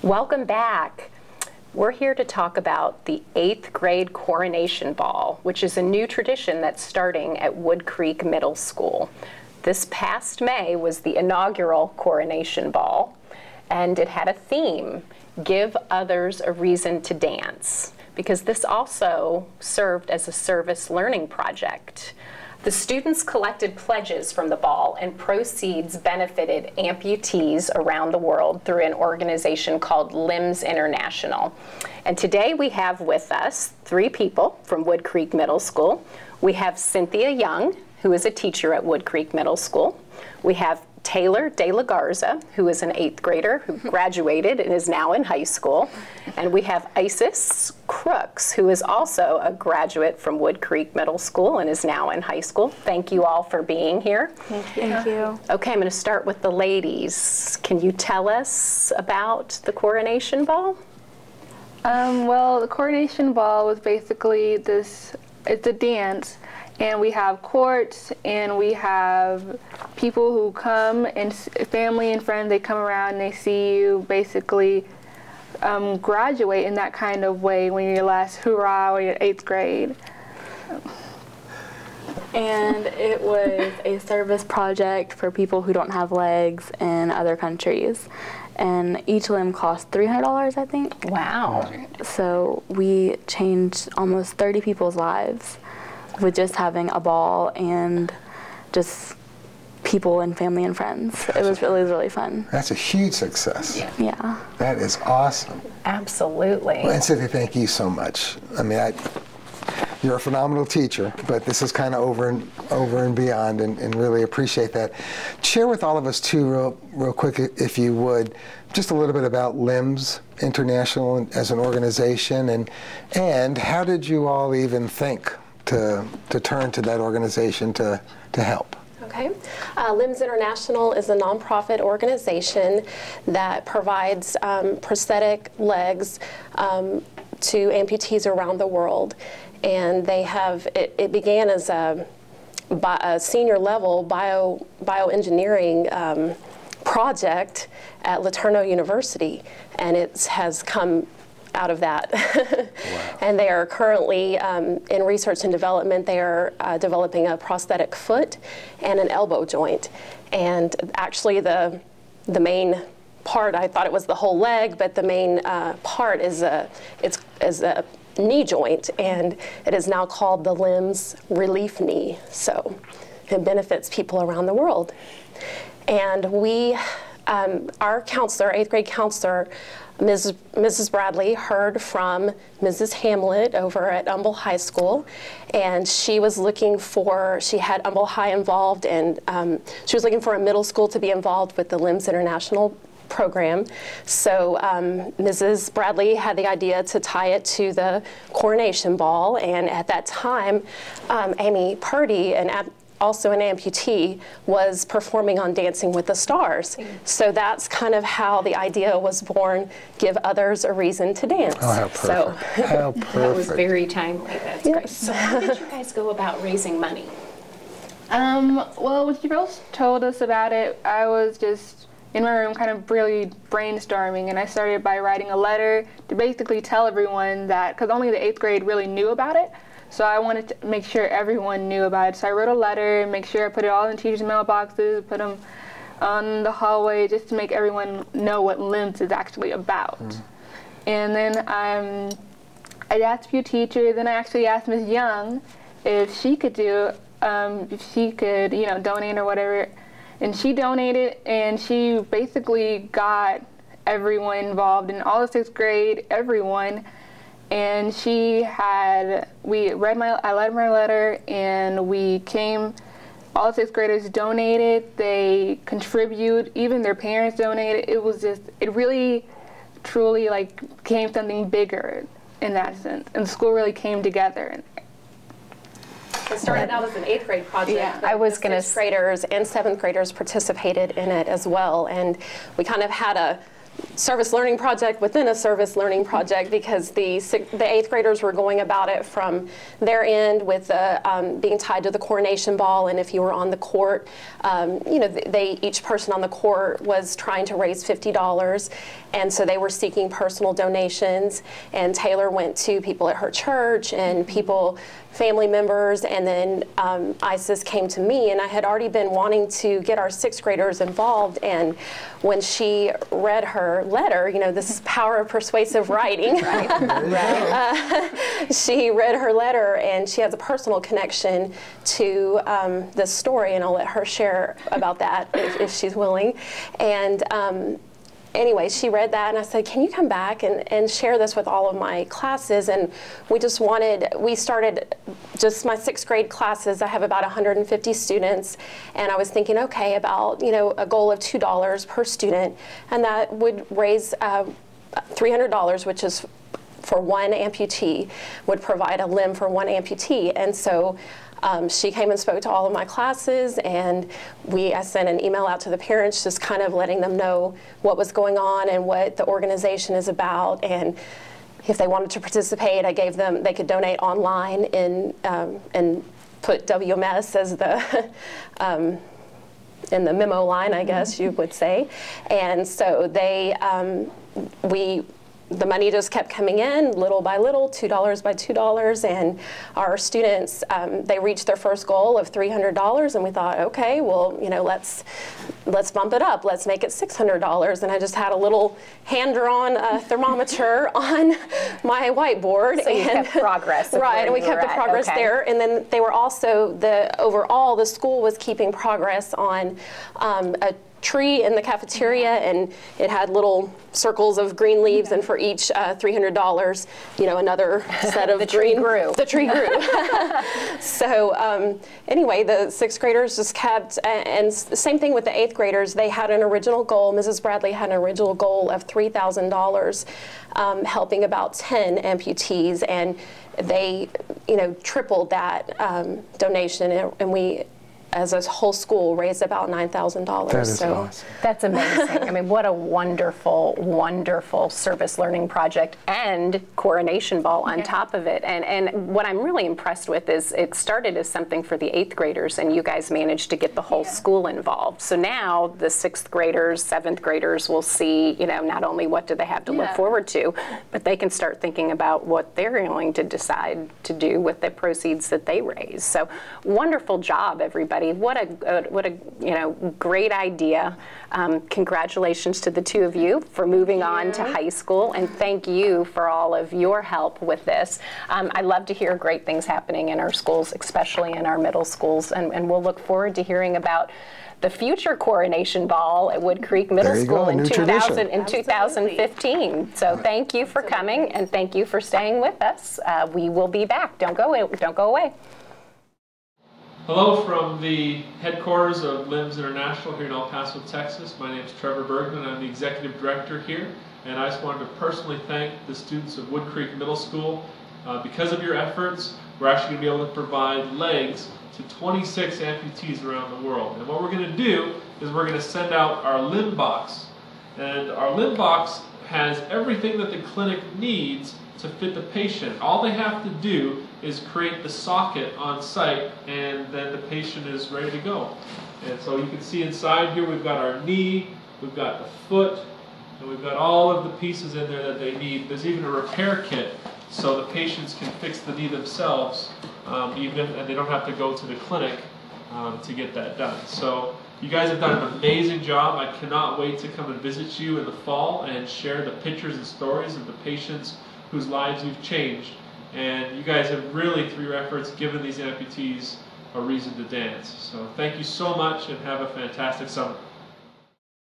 Welcome back. We're here to talk about the 8th grade Coronation Ball, which is a new tradition that's starting at Woodcreek Middle School. This past May was the inaugural Coronation Ball, and it had a theme, Give Others a Reason to Dance, because this also served as a service learning project. The students collected pledges from the ball, and proceeds benefited amputees around the world through an organization called Limbs International. And today we have with us 3 people from Woodcreek Middle School. We have Cynthia Young, who is a teacher at Woodcreek Middle School. We have Tayler DeLaGarza, who is an 8th grader who graduated and is now in high school. And we have Isis Crooks, who is also a graduate from Woodcreek Middle School and is now in high school. Thank you all for being here. Thank you. Thank you. Okay, I'm going to start with the ladies. Can you tell us about the Coronation Ball? Well, the Coronation Ball was basically it's a dance. And we have courts, and we have people who come, and family and friends, they come around and they see you basically graduate in that kind of way when you're your last hurrah or your 8th grade. And it was a service project for people who don't have legs in other countries. And each limb cost $300, I think. Wow. So we changed almost 30 people's lives with just having a ball and just people and family and friends. It was really fun. That's a huge success. Yeah. That is awesome. Absolutely. Well, and Cynthia, thank you so much. I mean, you're a phenomenal teacher, but this is kind of over and beyond, and really appreciate that. Share with all of us too, real quick, if you would, just a little bit about Limbs International as an organization, and how did you all even think to turn to that organization to help? Okay. Limbs International is a nonprofit organization that provides prosthetic legs to amputees around the world. And they have, it began as a senior level bioengineering project at LeTourneau University, and it has come out of that. Wow. And they are currently in research and development. They are developing a prosthetic foot and an elbow joint. And actually the main part, I thought it was the whole leg, but the main part is a knee joint, and it is now called the Limbs Relief Knee. So it benefits people around the world. And we, our counselor, 8th grade counselor, Mrs. Bradley, heard from Mrs. Hamlet over at Humble High School, and she was looking for, she had Humble High involved, and she was looking for a middle school to be involved with the Limbs International program. So Mrs. Bradley had the idea to tie it to the Coronation Ball, and at that time, Amy Purdy, also an amputee, was performing on Dancing with the Stars. So that's kind of how the idea was born, give others a reason to dance. Oh, how perfect. So, how perfect. That was very timely. That's great. So how did you guys go about raising money? Well, when she first told us about it, I was just in my room kind of really brainstorming, and I started by writing a letter to basically tell everyone that, because only the 8th grade really knew about it. So I wanted to make sure everyone knew about it. So I wrote a letter, make sure I put it all in teachers' mailboxes, put them on the hallway, just to make everyone know what Limbs is actually about. And then I asked a few teachers, and I actually asked Ms. Young if she could donate or whatever. And she donated, and she basically got everyone involved in all of 6th grade, everyone. And I read my letter, and we came, all 6th graders donated, they contribute, even their parents donated. It was just, it really, truly became something bigger in that sense. And the school really came together. It started out as an 8th grade project. Yeah, I was going to 6th graders and 7th graders participated in it as well. And we kind of had service learning project within a service learning project, because the 8th graders were going about it from their end with being tied to the Coronation Ball, and if you were on the court, you know, each person on the court was trying to raise $50, and so they were seeking personal donations, and Tayler went to people at her church and family members, and then Isis came to me, and I had already been wanting to get our 6th graders involved, and when she read her letter, you know, this is power of persuasive writing, she read her letter, and she has a personal connection to this story, and I'll let her share about that if she's willing. And anyway, she read that, and I said, can you come back and share this with all of my classes? And we started just my 6th grade classes. I have about 150 students, and I was thinking, okay, about, you know, a goal of $2 per student, and that would raise $300, which is for one amputee, would provide a limb for one amputee. And so she came and spoke to all of my classes, and I sent an email out to the parents, just kind of letting them know what was going on and what the organization is about. And if they wanted to participate, I gave them, they could donate online and put WMS as the in the memo line, I guess you would say. And so the money just kept coming in little by little, $2 by $2, and our students, they reached their first goal of $300, and we thought, okay, well, you know, let's bump it up. Let's make it $600, and I just had a little hand-drawn thermometer on my whiteboard. So you kept progress. Right, and we kept the progress there, and then they were also, overall, the school was keeping progress on a tree in the cafeteria, and it had little circles of green leaves, and for each $300, you know, another set of the tree grew. The tree grew. So anyway, the 6th graders just kept, and same thing with the 8th graders. They had an original goal. Mrs. Bradley had an original goal of $3,000, helping about 10 amputees, and they, you know, tripled that donation, and we, as a whole school, raised about $9,000. That is awesome. That's amazing. I mean, what a wonderful, wonderful service learning project, and Coronation Ball on top of it. And what I'm really impressed with is it started as something for the 8th graders, and you guys managed to get the whole school involved. So now the 6th graders, 7th graders will see, you know, not only what do they have to look forward to, but they can start thinking about what they're going to decide to do with the proceeds that they raise. So wonderful job, everybody. What a you know, great idea. Congratulations to the two of you for moving on to high school, and thank you for all of your help with this. I love to hear great things happening in our schools, especially in our middle schools, and we'll look forward to hearing about the future Coronation Ball at Woodcreek Middle School in 2015. So thank you for coming, and thank you for staying with us. We will be back. Don't go away. Hello from the headquarters of LIMS International here in El Paso, Texas. My name is Trevor Bergman. I'm the executive director here, and I just wanted to personally thank the students of Woodcreek Middle School. Because of your efforts, we're actually going to be able to provide legs to 26 amputees around the world. And what we're going to do is we're going to send out our limb box. And our limb box has everything that the clinic needs to fit the patient. All they have to do is create the socket on site, and then the patient is ready to go. And so you can see inside here we've got our knee, we've got the foot, and we've got all of the pieces in there that they need. There's even a repair kit so the patients can fix the knee themselves, and they don't have to go to the clinic to get that done. So you guys have done an amazing job. I cannot wait to come and visit you in the fall and share the pictures and stories of the patients whose lives you've changed. And you guys have really, through your efforts, given these amputees a reason to dance. So thank you so much, and have a fantastic summer.